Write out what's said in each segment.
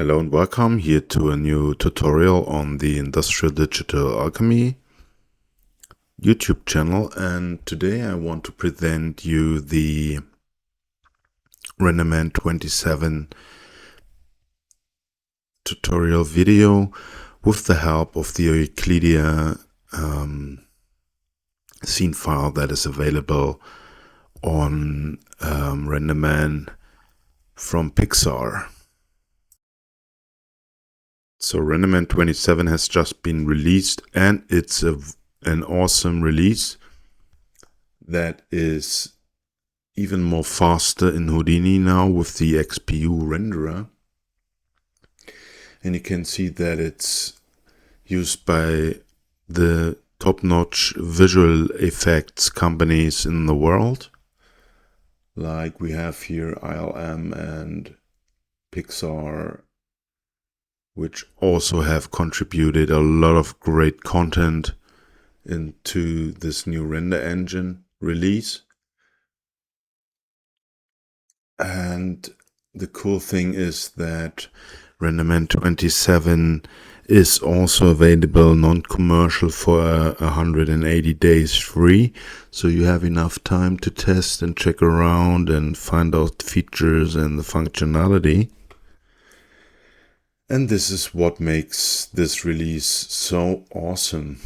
Hello and welcome here to a new tutorial on the Industrial Digital Alchemy YouTube channel, and today I want to present you the Renderman 27 tutorial video with the help of the Elucidae scene file that is available on Renderman from Pixar. So Renderman 27 has just been released, and it's an awesome release that is even more faster in Houdini now with the XPU renderer. And you can see that it's used by the top-notch visual effects companies in the world. Like we have here ILM and Pixar, which also have contributed a lot of great content into this new render engine release. And the cool thing is that Renderman 27 is also available non-commercial for 180 days free, so you have enough time to test and check around and find out features and the functionality. And this is what makes this release so awesome.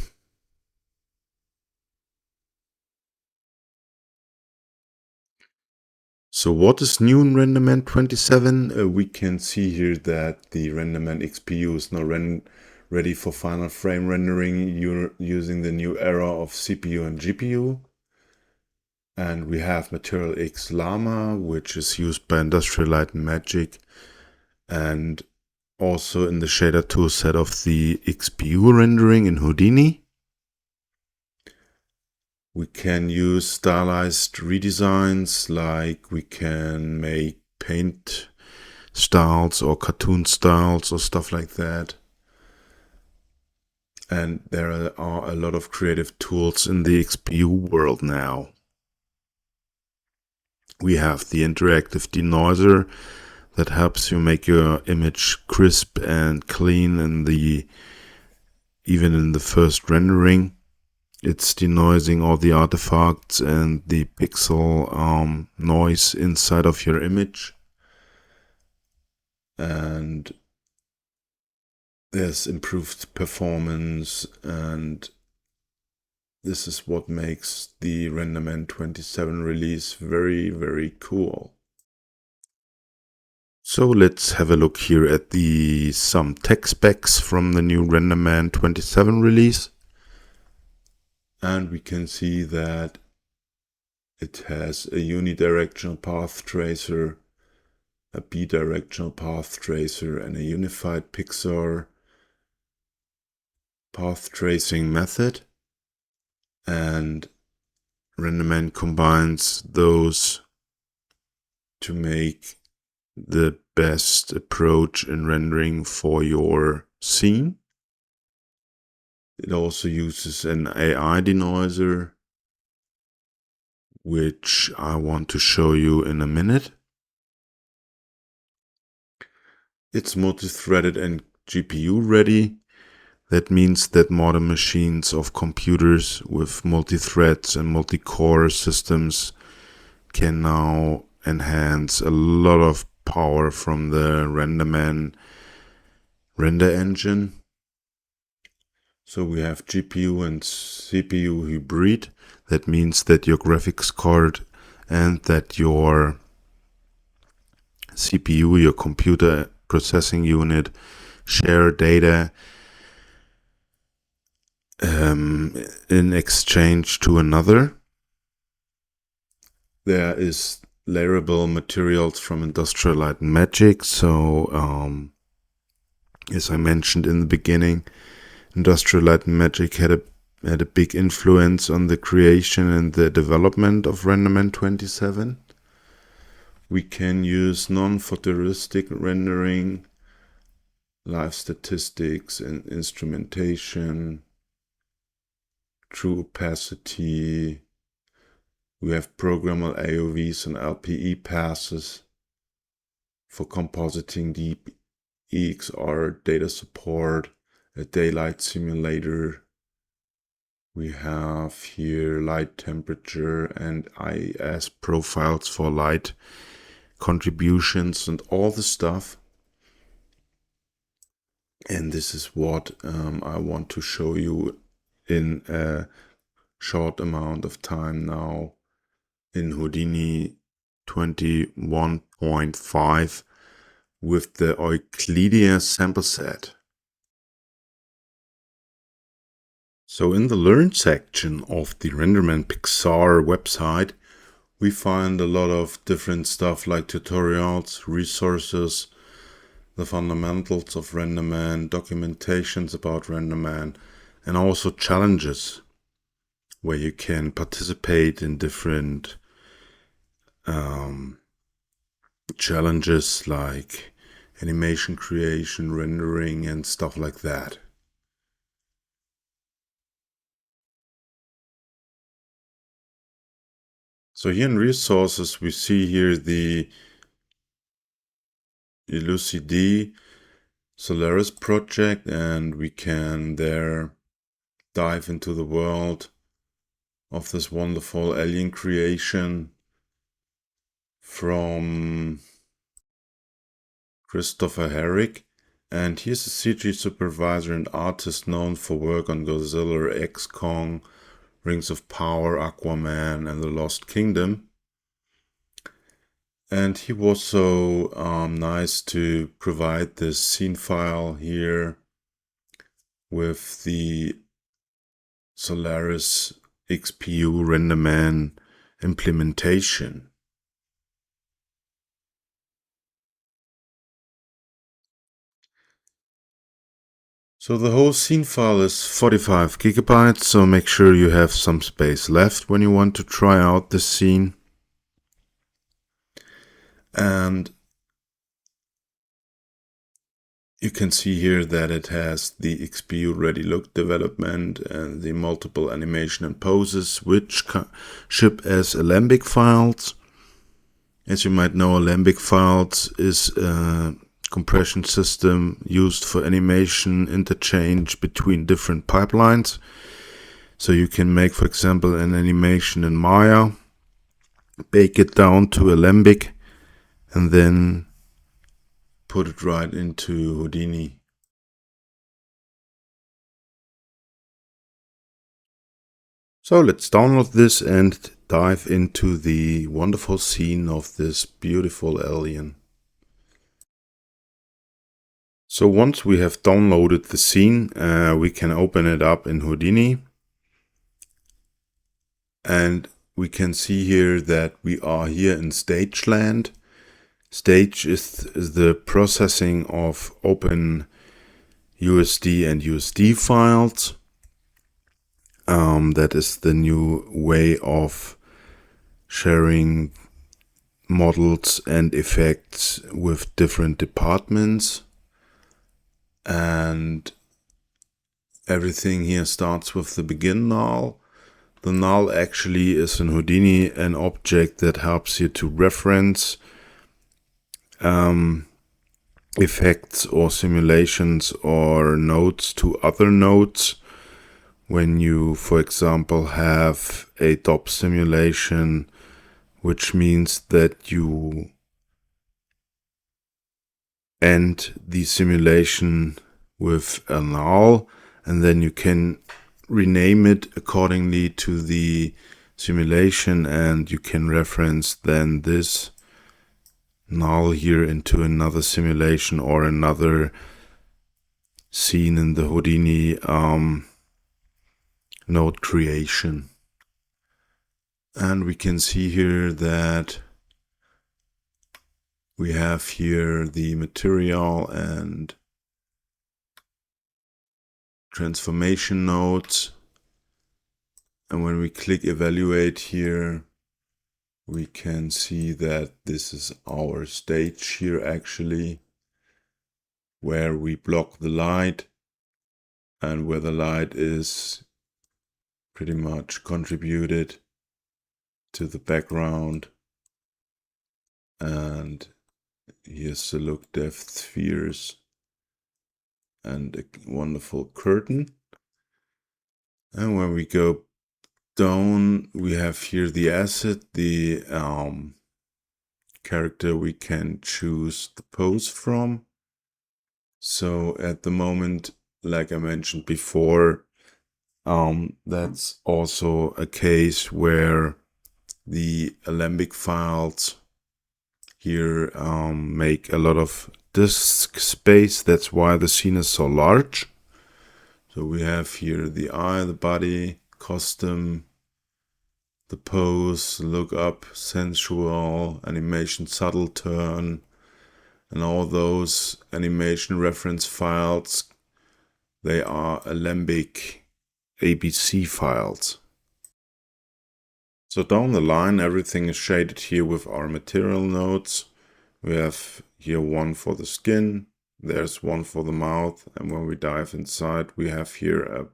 So what is new in Renderman 27? We can see here that the Renderman XPU is now ready for final frame rendering using the new era of CPU and GPU. And we have Material X Llama, which is used by Industrial Light and Magic, and also in the shader toolset of the XPU rendering in Houdini. We can use stylized redesigns, like we can make paint styles or cartoon styles or stuff like that. And there are a lot of creative tools in the XPU world now. We have the interactive denoiser that helps you make your image crisp and clean even in the first rendering. It's denoising all the artifacts and the pixel noise inside of your image. And there's improved performance, and this is what makes the Renderman 27 release very, very cool. So let's have a look here at some tech specs from the new Renderman 27 release. And we can see that it has a unidirectional path tracer, a bidirectional path tracer, and a unified Pixar path tracing method. And Renderman combines those to make the best approach in rendering for your scene. It also uses an AI denoiser, which I want to show you in a minute. It's multi-threaded and GPU ready. That means that modern machines of computers with multi-threads and multi-core systems can now enhance a lot of power from the Renderman render engine. So we have GPU and CPU hybrid. That means that your graphics card and that your CPU, your computer processing unit, share data in exchange to another. There is layerable materials from Industrial Light and Magic. So as I mentioned in the beginning, Industrial Light and Magic had a big influence on the creation and the development of Renderman 27. We can use non-photorealistic rendering, live statistics and instrumentation, true opacity. We have programmable AOVs and LPE passes for compositing deep EXR data support, a daylight simulator. We have here light temperature and IS profiles for light contributions and all the stuff. And this is what I want to show you in a short amount of time now in Houdini 21.5 with the Euclidean sample set. So in the Learn section of the Renderman Pixar website, we find a lot of different stuff like tutorials, resources, the fundamentals of Renderman, documentations about Renderman, and also challenges where you can participate in different challenges like animation creation, rendering, and stuff like that. So here in resources, we see here the Elucidae Solaris project, and we can there dive into the world of this wonderful alien creation from Christopher Herrick. And he's a CG supervisor and artist known for work on Godzilla, X-Kong, Rings of Power, Aquaman, and The Lost Kingdom. And he was so nice to provide this scene file here with the Solaris XPU Renderman implementation. So the whole scene file is 45 gigabytes, so make sure you have some space left when you want to try out this scene. And you can see here that it has the XPU ready look development and the multiple animation and poses, which ship as Alembic files. As you might know, Alembic files is a compression system used for animation interchange between different pipelines. So you can make, for example, an animation in Maya, bake it down to Alembic, and then put it right into Houdini. So let's download this and dive into the wonderful scene of this beautiful alien. So once we have downloaded the scene, we can open it up in Houdini. And we can see here that we are here in stage land. Stage is the processing of open USD and USD files. That is the new way of sharing models and effects with different departments. And everything here starts with the begin null. The null actually is in Houdini an object that helps you to reference effects or simulations or nodes to other nodes. When you, for example, have a DOP simulation, which means that you end the simulation with a null, and then you can rename it accordingly to the simulation, and you can reference then this null here into another simulation or another scene in the Houdini node creation. And we can see here that we have here the material and transformation nodes. And when we click evaluate here, we can see that this is our stage here actually, where we block the light and where the light is pretty much contributed to the background. And here's the look depth spheres and a wonderful curtain. And when we go down, we have here the asset, the character we can choose the pose from. So at the moment, like I mentioned before, that's also a case where the Alembic files here make a lot of disk space. That's why the scene is so large. So we have here the eye, the body, custom, the pose, look up, sensual, animation, subtle turn, and all those animation reference files, they are Alembic ABC files. So down the line, everything is shaded here with our material nodes. We have here one for the skin, there's one for the mouth, and when we dive inside, we have here a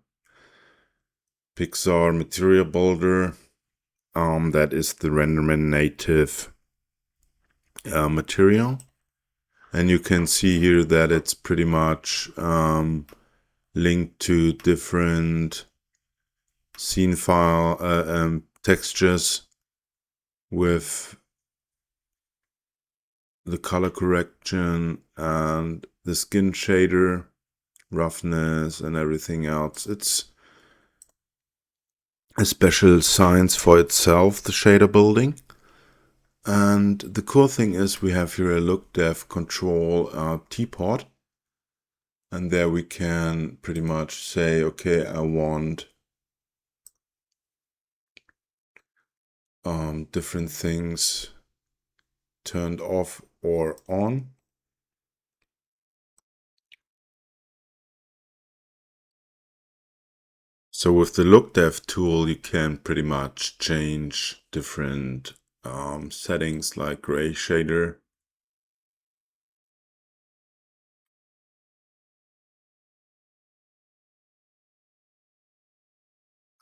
Pixar material builder. That is the Renderman native material. And you can see here that it's pretty much linked to different scene file textures with the color correction and the skin shader, roughness and everything else. It's a special science for itself, the shader building. And the cool thing is we have here a look dev control teapot. And there we can pretty much say, okay, I want different things turned off or on. So with the look dev tool, you can pretty much change different settings like gray shader.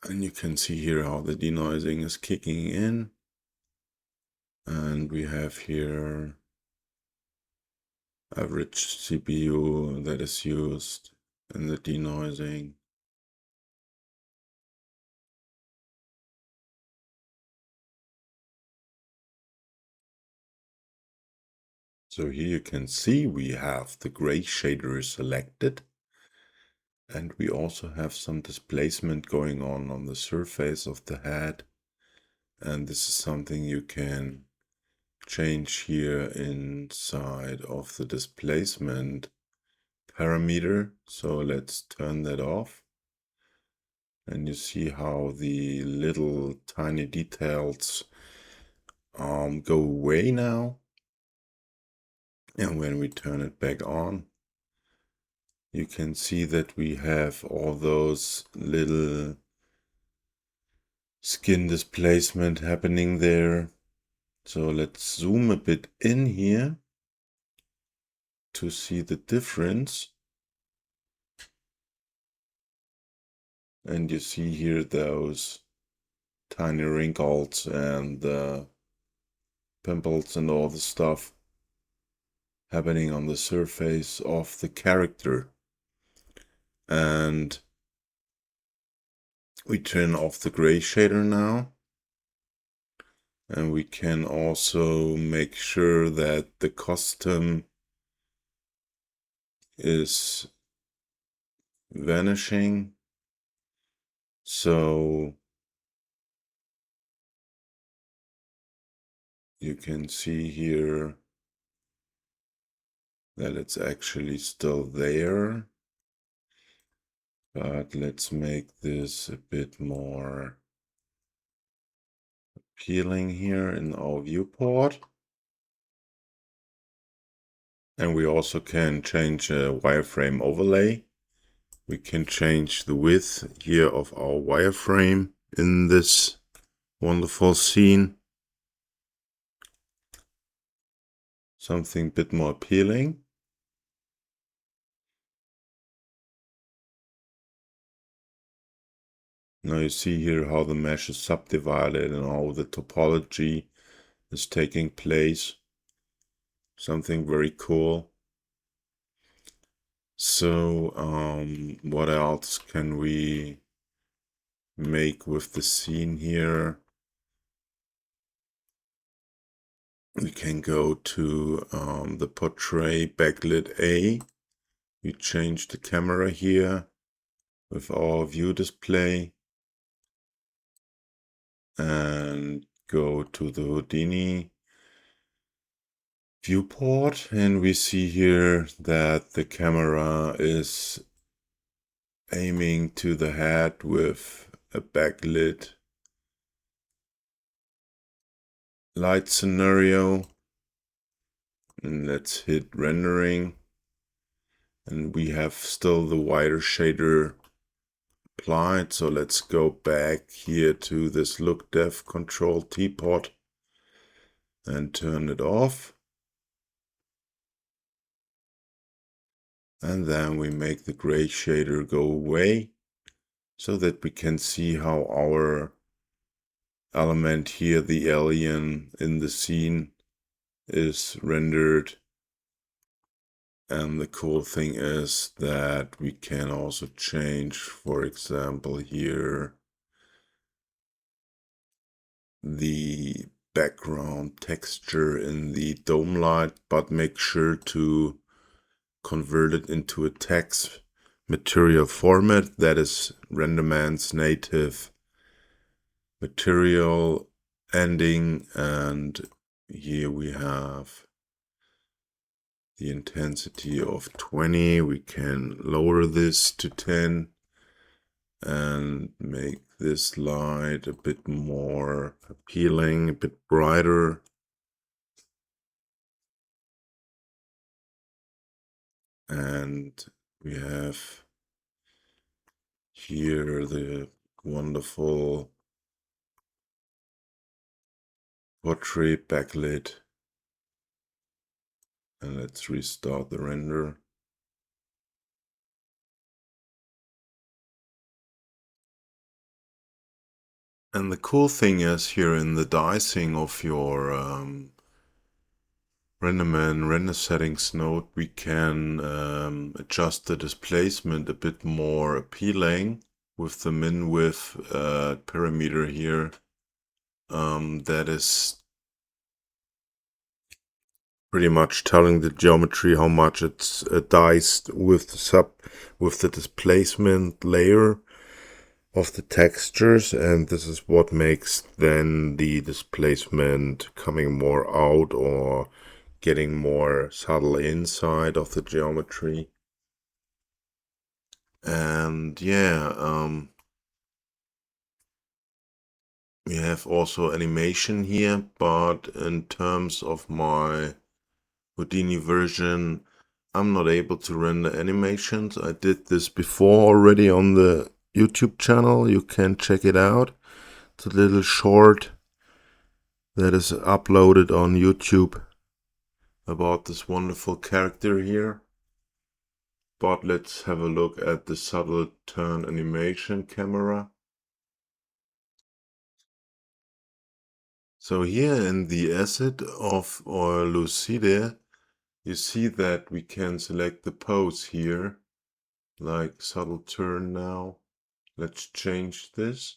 And you can see here how the denoising is kicking in. And we have here average CPU that is used in the denoising. So here you can see we have the gray shader selected. And we also have some displacement going on the surface of the head. And this is something you can change here inside of the displacement parameter. So let's turn that off. And you see how the little tiny details go away now. And when we turn it back on, you can see that we have all those little skin displacement happening there. So let's zoom a bit in here to see the difference. And you see here those tiny wrinkles and the pimples and all the stuff happening on the surface of the character. And we turn off the gray shader now. And we can also make sure that the custom is vanishing. So you can see here that it's actually still there. But let's make this a bit more appealing here in our viewport. And we also can change a wireframe overlay. We can change the width here of our wireframe in this wonderful scene. Something a bit more appealing. Now you see here how the mesh is subdivided and how the topology is taking place. Something very cool. So what else can we make with the scene here? We can go to the portrait backlit A. We change the camera here with our view display and go to the Houdini viewport, and we see here that the camera is aiming to the head with a backlit light scenario. And let's hit rendering, and we have still the wider shader applied. So let's go back here to this look depth control teapot and turn it off. And then we make the gray shader go away so that we can see how our element here, the alien in the scene, is rendered. And the cool thing is that we can also change, for example, here the background texture in the dome light, but make sure to convert it into a text material format. That is Renderman's native material ending, and here we have the intensity of 20. We can lower this to 10 and make this light a bit more appealing, a bit brighter. And we have here the wonderful portrait backlit. And let's restart the render. And the cool thing is here in the dicing of your Renderman render settings node, we can adjust the displacement a bit more appealing with the min width parameter here. That is pretty much telling the geometry how much it's diced with the displacement layer of the textures, and this is what makes then the displacement coming more out or getting more subtle inside of the geometry. And yeah, we have also animation here, but in terms of my Houdini version, I'm not able to render animations. I did this before already on the YouTube channel. You can check it out. It's a little short that is uploaded on YouTube about this wonderful character here. But let's have a look at the subtle turn animation camera. So here in the asset of our Elucidae, you see that we can select the pose here, like subtle turn now. Let's change this.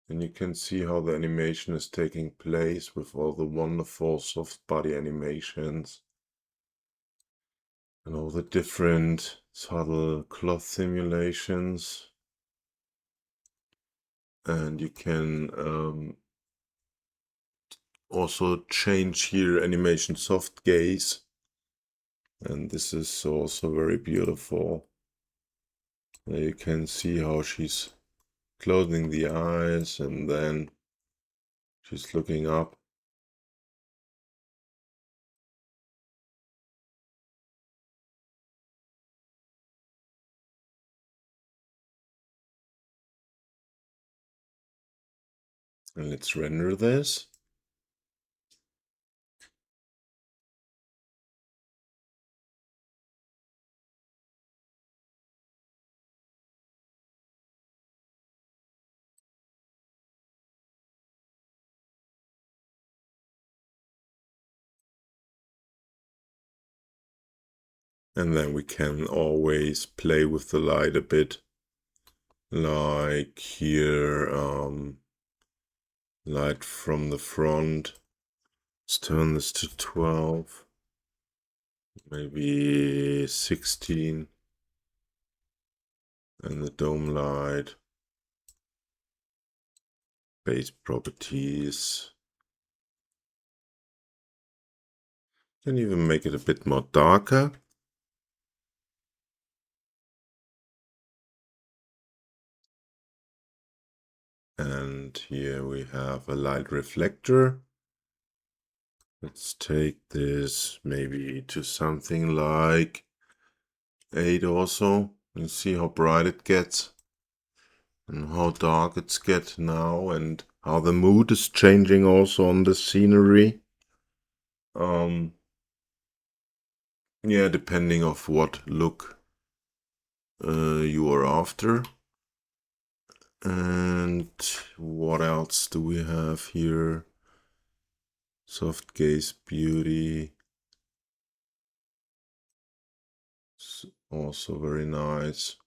And you can see how the animation is taking place with all the wonderful soft body animations and all the different subtle cloth simulations. And you can also change here animation soft gaze. And this is also very beautiful. There you can see how she's closing the eyes and then she's looking up. And let's render this. And then we can always play with the light a bit. Like here, light from the front. Let's turn this to 12. Maybe 16. And the dome light. Base properties. Can even make it a bit more darker. And here we have a light reflector. Let's take this maybe to something like 8 also. And see how bright it gets. And how dark it's get now. And how the mood is changing also on the scenery. Yeah, depending of what look you are after. And what else do we have here? Soft gaze beauty. It's also very nice.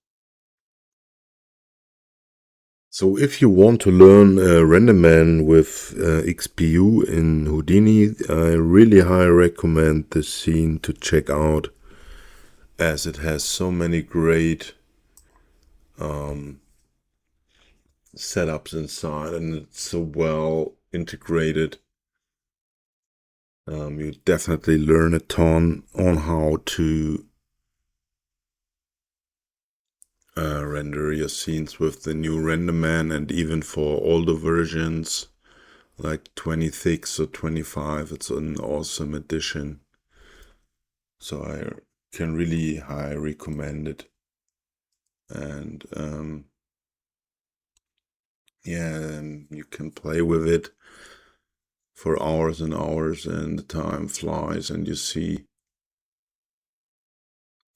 So if you want to learn Renderman with XPU in Houdini, I really highly recommend this scene to check out, as it has so many great setups inside, and it's so well integrated. You definitely learn a ton on how to render your scenes with the new Renderman, and even for older versions like 26 or 25, it's an awesome addition. So I can really highly recommend it. And yeah, you can play with it for hours and hours, and the time flies, and you see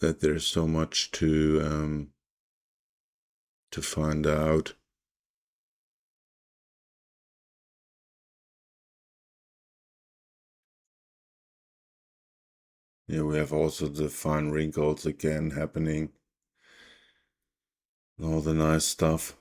that there's so much to find out. Yeah, we have also the fine wrinkles again happening. All the nice stuff.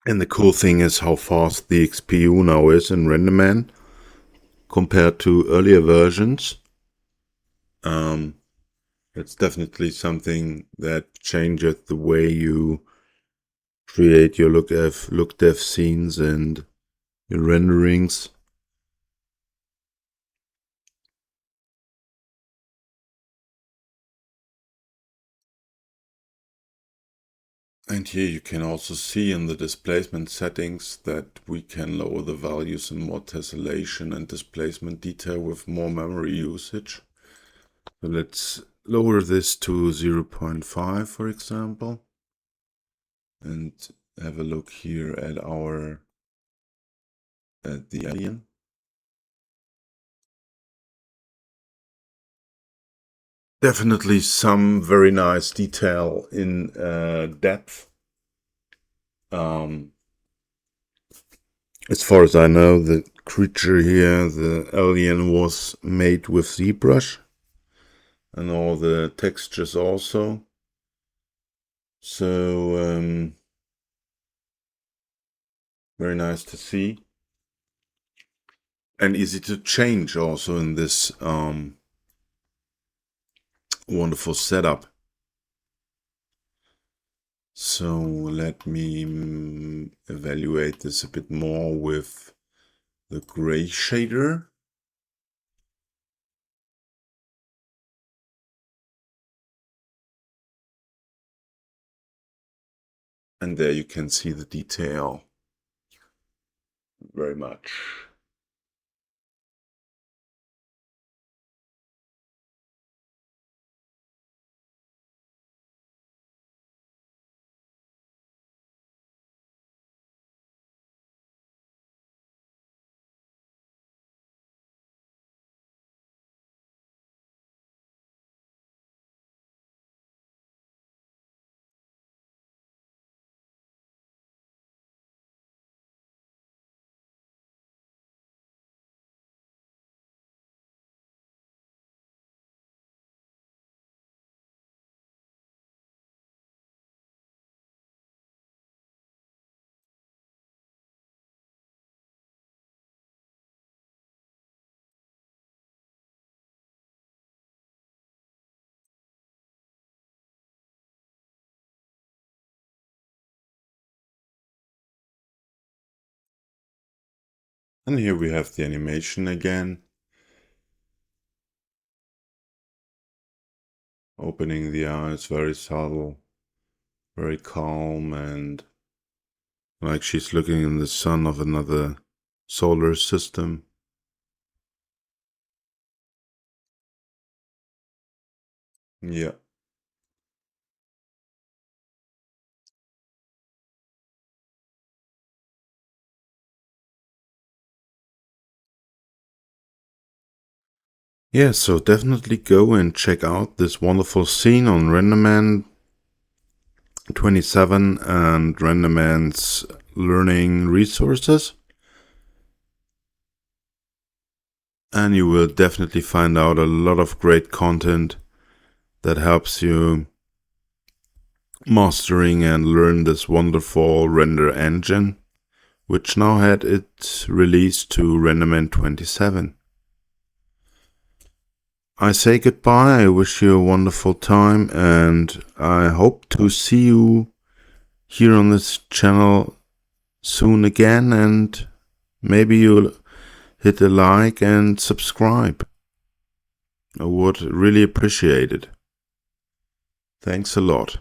And the cool thing is how fast the XPU now is in Renderman compared to earlier versions. It's definitely something that changes the way you create your look dev scenes and your renderings. And here you can also see in the displacement settings that we can lower the values in more tessellation and displacement detail with more memory usage. So let's lower this to 0.5, for example, and have a look here at the alien. Definitely some very nice detail in depth. As far as I know, the creature here, the alien, was made with ZBrush, and all the textures also. So very nice to see, and easy to change also in this wonderful setup. So let me evaluate this a bit more with the gray shader. And there you can see the detail very much. And here we have the animation again. Opening the eyes, very subtle, very calm, and like she's looking in the sun of another solar system. Yeah. Yeah, so definitely go and check out this wonderful scene on Renderman 27 and Renderman's learning resources. And you will definitely find out a lot of great content that helps you mastering and learn this wonderful render engine, which now had its release to Renderman 27. I say goodbye, I wish you a wonderful time, and I hope to see you here on this channel soon again, and maybe you'll hit a like and subscribe. I would really appreciate it. Thanks a lot.